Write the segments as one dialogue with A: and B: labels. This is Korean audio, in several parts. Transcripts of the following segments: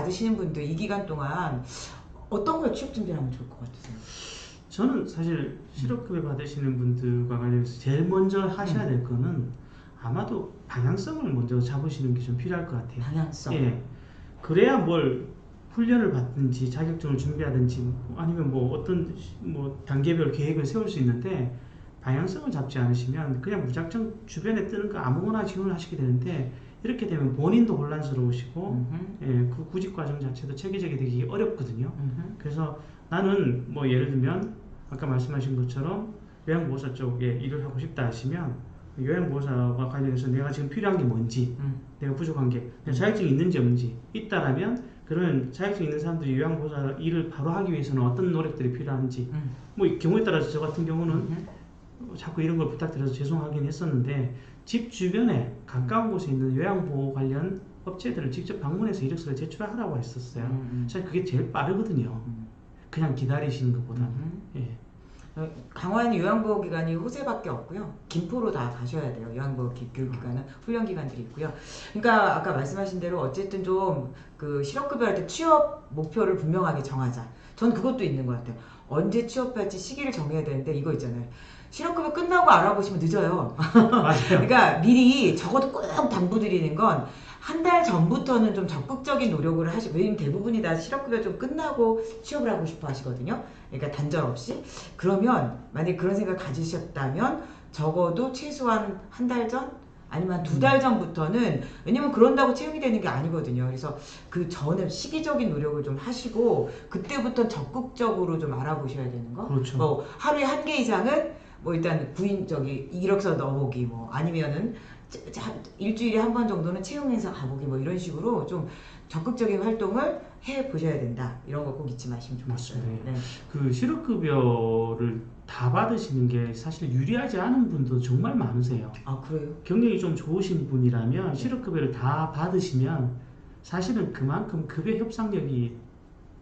A: 받으시는 분들 이 기간 동안 어떤 걸 취업 준비를 하면 좋을 것 같으세요?
B: 저는 사실 실업급여 받으시는 분들과 관련해서 제일 먼저 하셔야 될 거는 아마도 방향성을 먼저 잡으시는 게 좀 필요할 것 같아요.
A: 방향성.
B: 예. 그래야 뭘 훈련을 받든지 자격증을 준비하든지 아니면 뭐 어떤 뭐 단계별 계획을 세울 수 있는데 방향성을 잡지 않으시면 그냥 무작정 주변에 뜨는 거 아무거나 지원을 하시게 되는데 이렇게 되면 본인도 혼란스러우시고 예, 그 구직 과정 자체도 체계적이 되기 어렵거든요. 그래서 나는 뭐 예를 들면 아까 말씀하신 것처럼 요양보호사 쪽에 일을 하고 싶다 하시면 요양보호사와 관련해서 내가 지금 필요한 게 뭔지 내가 부족한 게 자격증이 있는지 없는지 있다라면 그러면 자격증 있는 사람들이 요양보호사 일을 바로 하기 위해서는 어떤 노력들이 필요한지 뭐 경우에 따라서 저 같은 경우는 자꾸 이런 걸 부탁드려서 죄송하긴 했었는데 집 주변에 가까운 곳에 있는 요양보호 관련 업체들을 직접 방문해서 이력서를 제출하라고 했었어요. 사실 그게 제일 빠르거든요. 그냥 기다리시는 것보다는. 예.
A: 강화는 요양보호기관이 호세밖에 없고요. 김포로 다 가셔야 돼요. 요양보호 교육기관은 훈련기관들이 있고요. 그러니까 아까 말씀하신 대로 어쨌든 좀 그 실업급여할 때 취업 목표를 분명하게 정하자. 전 그것도 있는 것 같아요. 언제 취업할지 시기를 정해야 되는데 이거 있잖아요. 실업급여 끝나고 알아보시면 늦어요.
B: 맞아요.
A: 그러니까 미리 적어도 꼭 당부드리는 건 한 달 전부터는 좀 적극적인 노력을 하시고, 왜냐면 대부분이 다 실업급여 좀 끝나고 취업을 하고 싶어 하시거든요. 그러니까 단절 없이. 그러면 만약에 그런 생각 가지셨다면 적어도 최소한 한 달 전? 아니면 2달 전부터는, 왜냐면 그런다고 채용이 되는 게 아니거든요. 그래서 그 전에 시기적인 노력을 좀 하시고 그때부터 적극적으로 좀 알아보셔야 되는 거.
B: 그렇죠.
A: 뭐 하루에 1개 이상은 뭐 일단 이력서 넣어보기, 뭐 아니면은 일주일에 한 번 정도는 채용 행사 가보기, 뭐 이런 식으로 좀 적극적인 활동을 해 보셔야 된다. 이런 거 꼭 잊지 마시면 좋겠어요.
B: 맞습니다.
A: 네.
B: 그 실업급여를 다 받으시는 게 사실 유리하지 않은 분도 정말 많으세요.
A: 아, 그래요?
B: 경력이 좀 좋으신 분이라면 실업급여를 다 받으시면 사실은 그만큼 급여 협상력이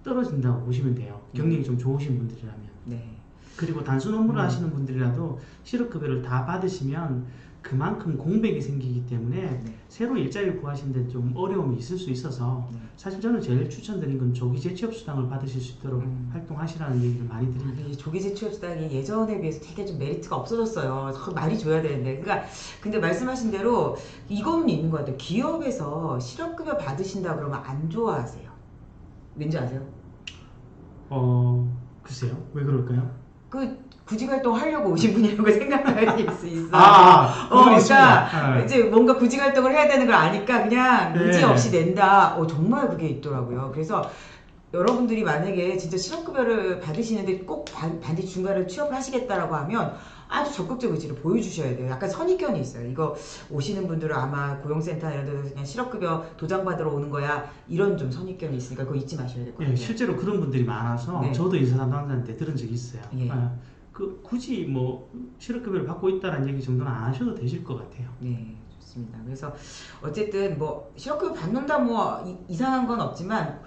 B: 떨어진다고 보시면 돼요. 경력이 좀 좋으신 분들이라면.
A: 네.
B: 그리고 단순 업무를 하시는 분들이라도 실업급여를 다 받으시면 그만큼 공백이 생기기 때문에 새로 일자리를 구하시는 데 좀 어려움이 있을 수 있어서 사실 저는 제일 추천드린 건 조기 재취업수당을 받으실 수 있도록 활동하시라는 얘기를 많이 드립니다.
A: 이 조기 재취업수당이 예전에 비해서 되게 좀 메리트가 없어졌어요. 많이 줘야 되는데. 그러니까 근데 말씀하신 대로 이거는 있는 것 같아요. 기업에서 실업급여 받으신다 그러면 안 좋아하세요. 왠지 아세요?
B: 글쎄요. 왜 그럴까요?
A: 그 구직활동 하려고 오신 분이라고 생각할 수 있어요.
B: 그러니까
A: 이제 뭔가 구직활동을 해야 되는 걸 아니까 그냥
B: 네.
A: 의지 없이 낸다. 정말 그게 있더라고요. 그래서 여러분들이 만약에 진짜 실업급여를 받으시는데 꼭 반드시 중간에 취업을 하시겠다라고 하면 아주 적극적 의지를 보여주셔야 돼요. 약간 선입견이 있어요. 이거 오시는 분들은 아마 고용센터 이런 데서 그냥 실업급여 도장 받으러 오는 거야, 이런 좀 선입견이 있으니까 그거 잊지 마셔야 될 것 같아요.
B: 실제로 그런 분들이 많아서 저도 인사 담당자한테 들은 적이 있어요. 굳이 뭐 실업급여를 받고 있다는 얘기 정도는 안 하셔도 되실 것 같아요.
A: 네, 좋습니다. 그래서 어쨌든 뭐 실업급여 받는다 뭐 이상한 건 없지만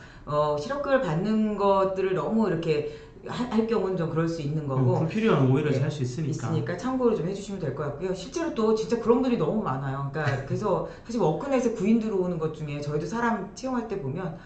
A: 실업급여를 받는 것들을 너무 이렇게 할 경우는 좀 그럴 수 있는 거고
B: 불필요한 오해를 할 수 있으니까
A: 참고를 좀 해주시면 될 것 같고요. 실제로 또 진짜 그런 분들이 너무 많아요. 그러니까 그래서 사실 워크넷에 구인 들어오는 것 중에 저희도 사람 채용할 때 보면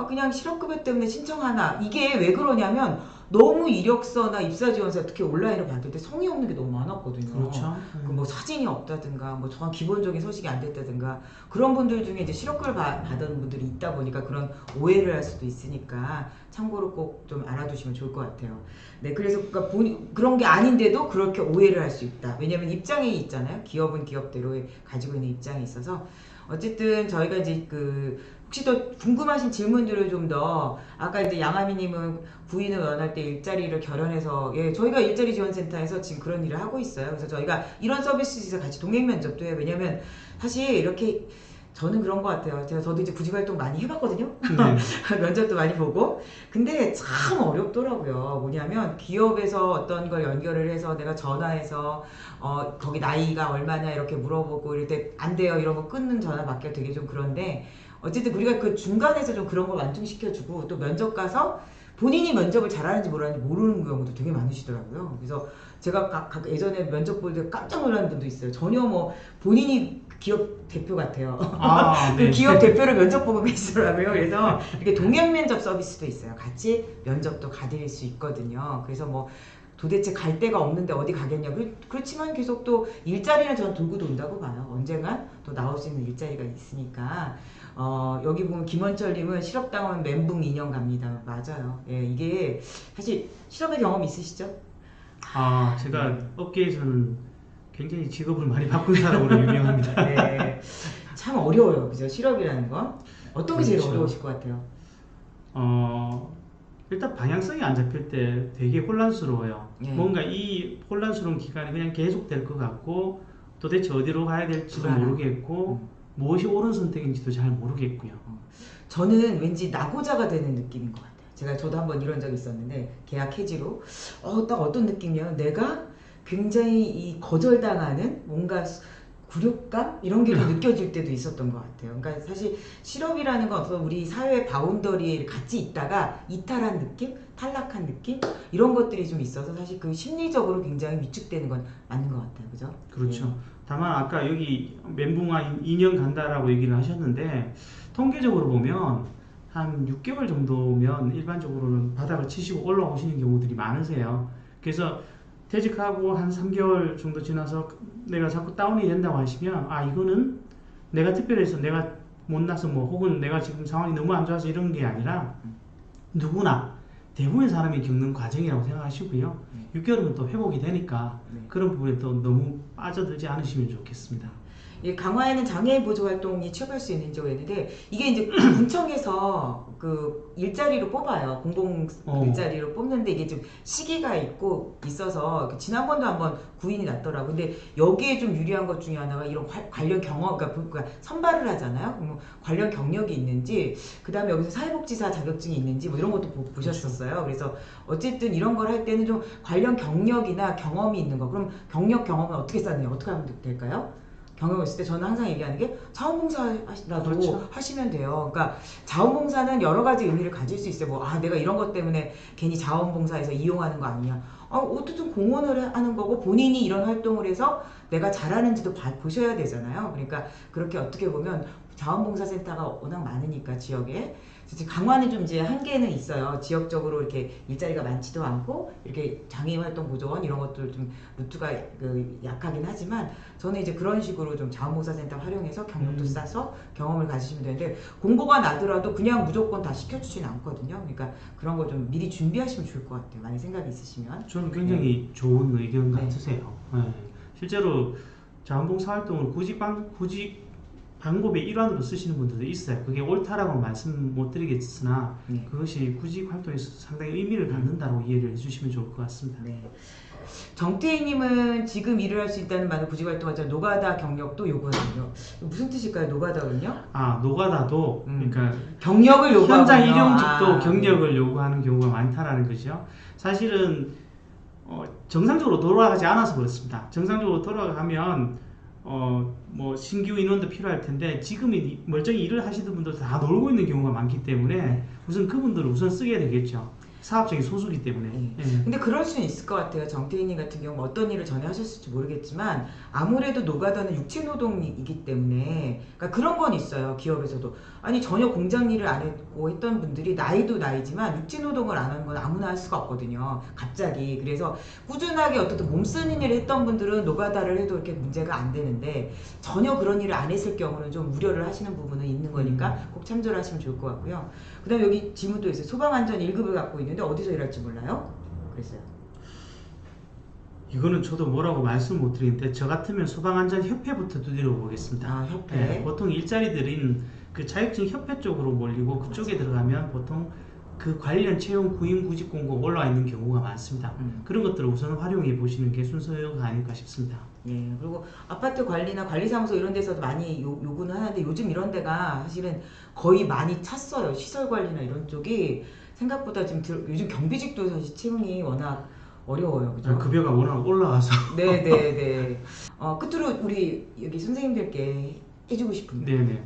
A: 그냥 실업급여 때문에 신청하나, 이게 왜 그러냐면 너무 이력서나 입사지원서 특히 온라인으로 받을 때 성의 없는 게 너무 많았거든요.
B: 그렇죠.
A: 뭐 사진이 없다든가 뭐 정말 기본적인 소식이 안 됐다든가 그런 분들 중에 이제 실업급여 받은 분들이 있다 보니까 그런 오해를 할 수도 있으니까 참고로 꼭 좀 알아두시면 좋을 것 같아요. 네, 그래서 그러니까 그런 게 아닌데도 그렇게 오해를 할 수 있다. 왜냐면 입장이 있잖아요. 기업은 기업대로 가지고 있는 입장이 있어서 어쨌든 저희가 이제 혹시 또 궁금하신 질문들을 좀 더, 아까 이제 양아미님은 부인을 원할 때 일자리를 결연해서, 저희가 일자리 지원센터에서 지금 그런 일을 하고 있어요. 그래서 저희가 이런 서비스에서 같이 동행 면접도 해요. 왜냐면 사실 이렇게 저는 그런 것 같아요. 저도 이제 구직활동 많이 해봤거든요. 면접도 많이 보고. 근데 참 어렵더라고요. 뭐냐면 기업에서 어떤 걸 연결을 해서 내가 전화해서 거기 나이가 얼마냐 이렇게 물어보고 이럴 때 안 돼요 이런 거 끊는 전화 받기가 되게 좀 그런데, 어쨌든 우리가 그 중간에서 좀 그런 걸 완충시켜주고 또 면접 가서 본인이 면접을 잘하는지 못하는지 모르는 경우도 되게 많으시더라고요. 그래서 제가 예전에 면접 볼 때 깜짝 놀라는 분도 있어요. 전혀 뭐 본인이 기업 대표 같아요.
B: 아,
A: 그
B: 네.
A: 기업 대표를 면접 보고 계시더라고요. 그래서 이렇게 동행 면접 서비스도 있어요. 같이 면접도 가드릴 수 있거든요. 그래서 뭐 도대체 갈 데가 없는데 어디 가겠냐. 그렇지만 계속 또 일자리는 전 돌고 돈다고 봐요. 언젠간 또 나올 수 있는 일자리가 있으니까. 여기 보면 김원철님은 실업당하면 멘붕 2년 갑니다. 맞아요. 예, 이게 사실 실업의 경험 있으시죠?
B: 아, 제가 업계에서는 굉장히 직업을 많이 바꾼 사람으로 유명합니다.
A: 네. 참 어려워요. 그죠? 실업이라는 건. 어떤 게 제일
B: 그렇죠.
A: 어려우실 것 같아요?
B: 일단 방향성이 안 잡힐 때 되게 혼란스러워요.
A: 예.
B: 뭔가 이 혼란스러운 기간이 그냥 계속될 것 같고 도대체 어디로 가야 될지도
A: 불안하고.
B: 모르겠고 무엇이 옳은 선택인지도 잘 모르겠고요.
A: 저는 왠지 낙오자가 되는 느낌인 것 같아요. 저도 한번 이런 적이 있었는데 계약 해지로 딱 어떤 느낌이냐면 내가 굉장히 이 거절당하는 뭔가 굴욕감 이런 게 좀 느껴질 때도 있었던 것 같아요. 그러니까 사실 실업이라는 건 어떤 우리 사회의 바운더리에 같이 있다가 이탈한 느낌, 탈락한 느낌 이런 것들이 좀 있어서 사실 그 심리적으로 굉장히 위축되는 건 맞는 것 같아요, 그죠?
B: 그렇죠. 다만 아까 여기 멘붕 2년 간다라고 얘기를 하셨는데 통계적으로 보면 한 6개월 정도면 일반적으로는 바닥을 치시고 올라오시는 경우들이 많으세요. 그래서 퇴직하고 한 3개월 정도 지나서 내가 자꾸 다운이 된다고 하시면 이거는 내가 특별해서 내가 못나서 뭐 혹은 내가 지금 상황이 너무 안 좋아서 이런 게 아니라 누구나 대부분의 사람이 겪는 과정이라고 생각하시고요. 6개월이면 또 회복이 되니까 그런 부분에 또 너무 빠져들지 않으시면 좋겠습니다.
A: 이 강화에는 장애인 보조 활동이 취업할 수 있는지 했는데 이게 이제 군청에서 그 일자리로 뽑아요. 공공 일자리로 뽑는데 이게 좀 시기가 있어서 지난번도 한번 구인이 났더라고. 근데 여기에 좀 유리한 것 중에 하나가 이런 관련 경험, 그러니까 선발을 하잖아요. 그럼 관련 경력이 있는지, 그 다음에 여기서 사회복지사 자격증이 있는지 뭐 이런 것도 보셨었어요. 그래서 어쨌든 이런 걸 할 때는 좀 관련 경력이나 경험이 있는 거. 그럼 경험은 어떻게 쌓느냐, 어떻게 하면 될까요? 경험을 했을 때 저는 항상 얘기하는 게 자원봉사라도
B: 그렇죠.
A: 하시면 돼요. 그러니까 자원봉사는 여러 가지 의미를 가질 수 있어요. 뭐 내가 이런 것 때문에 괜히 자원봉사에서 이용하는 거 아니냐. 어쨌든 공헌을 하는 거고 본인이 이런 활동을 해서 내가 잘하는지도 보셔야 되잖아요. 그러니까 그렇게 어떻게 보면 자원봉사센터가 워낙 많으니까 지역에 강화는 좀 이제 한계는 있어요. 지역적으로 이렇게 일자리가 많지도 않고 이렇게 장애인 활동 보조원 이런 것들 좀 루트가 약하긴 하지만 저는 이제 그런 식으로 좀 자원봉사센터 활용해서 경력도 쌓아서 경험을 가지시면 되는데 공고가 나더라도 그냥 무조건 다 시켜주지는 않거든요. 그러니까 그런 거 좀 미리 준비하시면 좋을 것 같아요. 만약 생각이 있으시면.
B: 저는 굉장히 좋은 의견 같으세요. 네. 실제로 자원봉사 활동을 구직 방법의 일환으로 쓰시는 분들도 있어요. 그게 옳다라고 말씀 못 드리겠으나 그것이 구직 활동에 있어서 상당히 의미를 갖는다고 이해를 해주시면 좋을 것 같습니다.
A: 네. 정태희님은 지금 일을 할 수 있다는 많은 구직 활동하자 노가다 경력도 요구하거든요. 무슨 뜻일까요? 노가다군요?
B: 노가다도 그러니까
A: 경력을 요구하거든요.
B: 현장 일용직도 경력을 요구하는 경우가 많다라는 거죠. 사실은 정상적으로 돌아가지 않아서 그렇습니다. 정상적으로 돌아가면 뭐 신규 인원도 필요할 텐데 지금 멀쩡히 일을 하시던 분들 다 놀고 있는 경우가 많기 때문에 우선 그분들을 우선 쓰게 되겠죠. 사업적인 소수기 때문에.
A: 근데 그럴 수는 있을 것 같아요. 정태희님 같은 경우 어떤 일을 전에 하셨을지 모르겠지만 아무래도 노가다는 육체노동이기 때문에 그러니까 그런 건 있어요. 기업에서도 아니 전혀 공장 일을 안 했고 했던 분들이 나이도 나이지만 육체노동을 안 하는 건 아무나 할 수가 없거든요. 갑자기. 그래서 꾸준하게 어떻든 몸 쓰는 일을 했던 분들은 노가다를 해도 이렇게 문제가 안 되는데 전혀 그런 일을 안 했을 경우는 좀 우려를 하시는 부분은 있는 거니까 꼭 참조를 하시면 좋을 것 같고요. 그 다음에 여기 질문도 있어요. 소방안전 1급을 갖고 있는데 어디서 일할지 몰라요? 그랬어요.
B: 이거는 저도 뭐라고 말씀 못 드리는데 저 같으면 소방안전협회부터 두드려 보겠습니다.
A: 협회.
B: 보통 일자리들인 그 자격증 협회 쪽으로 몰리고 그쪽에 들어가면 보통 그 관련 채용 구인 구직 공고 올라와 있는 경우가 많습니다. 그런 것들을 우선 활용해 보시는 게 순서가 아닐까 싶습니다.
A: 네, 그리고 아파트 관리나 관리사무소 이런 데서도 많이 요구는 하는데 요즘 이런 데가 사실은 거의 많이 찼어요. 시설 관리나 이런 쪽이 생각보다 지금 요즘 경비직도 사실 채용이 워낙 어려워요. 그죠?
B: 급여가 워낙 올라가서.
A: 네네네. 끝으로 우리 여기 선생님들께 해주고 싶은.
B: 네네.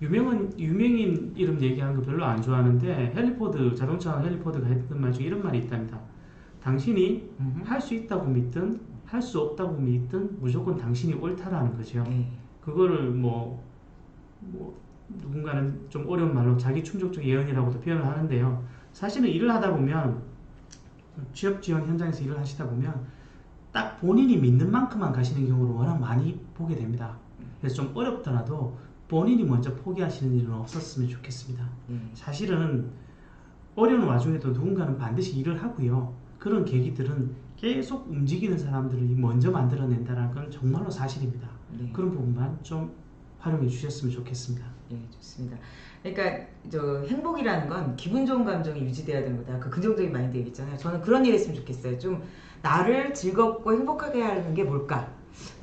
B: 유명인 이름 얘기하는 거 별로 안 좋아하는데 자동차 헬리포드가 했던 말 중에 이런 말이 있답니다. 당신이 할 수 있다고 믿든 할 할 수 없다고 믿든 무조건 당신이 옳다라는 거죠.
A: 네.
B: 그거를 누군가는 좀 어려운 말로 자기 충족적 예언이라고도 표현을 하는데요. 사실은 일을 하다 보면 취업 지원 현장에서 일을 하시다 보면 딱 본인이 믿는 만큼만 가시는 경우를 워낙 많이 보게 됩니다. 그래서 좀 어렵더라도 본인이 먼저 포기하시는 일은 없었으면 좋겠습니다. 사실은 어려운 와중에도 누군가는 반드시 일을 하고요. 그런 계기들은 계속 움직이는 사람들을 먼저 만들어낸다는 건 정말로 사실입니다.
A: 네.
B: 그런 부분만 좀 활용해 주셨으면 좋겠습니다.
A: 네, 좋습니다. 그러니까 행복이라는 건 기분 좋은 감정이 유지돼야 되는 거다. 그 긍정적인 마인드 얘기했잖아요. 저는 그런 일 했으면 좋겠어요. 좀 나를 즐겁고 행복하게 하는 게 뭘까?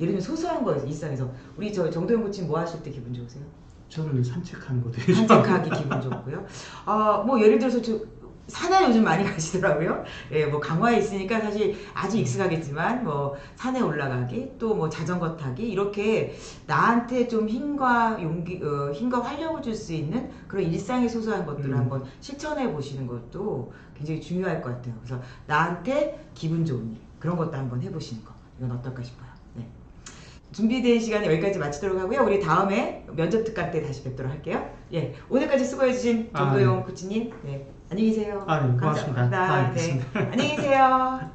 A: 예를 들면 소소한 거 일상에서 우리 정도영 코치님 뭐 하실 때 기분 좋으세요?
B: 저는 산책하는 거 되게
A: 산책하기 기분 좋고요. 뭐 예를 들어서 산에 요즘 많이 가시더라고요. 예, 뭐 강화에 있으니까 사실 아주 익숙하겠지만 뭐 산에 올라가기 또 뭐 자전거 타기 이렇게 나한테 좀 힘과 용기, 힘과 활력을 줄 수 있는 그런 일상의 소소한 것들을 한번 실천해 보시는 것도 굉장히 중요할 것 같아요. 그래서 나한테 기분 좋은 일 그런 것도 한번 해보시는 거 이건 어떨까 싶어요. 네. 준비된 시간에 여기까지 마치도록 하고요. 우리 다음에 면접 특강 때 다시 뵙도록 할게요. 예, 오늘까지 수고해주신 정도영 코치님, 네, 안녕히 계세요.
B: 네, 고맙습니다.
A: 감사합니다. 네, 안녕히 계세요.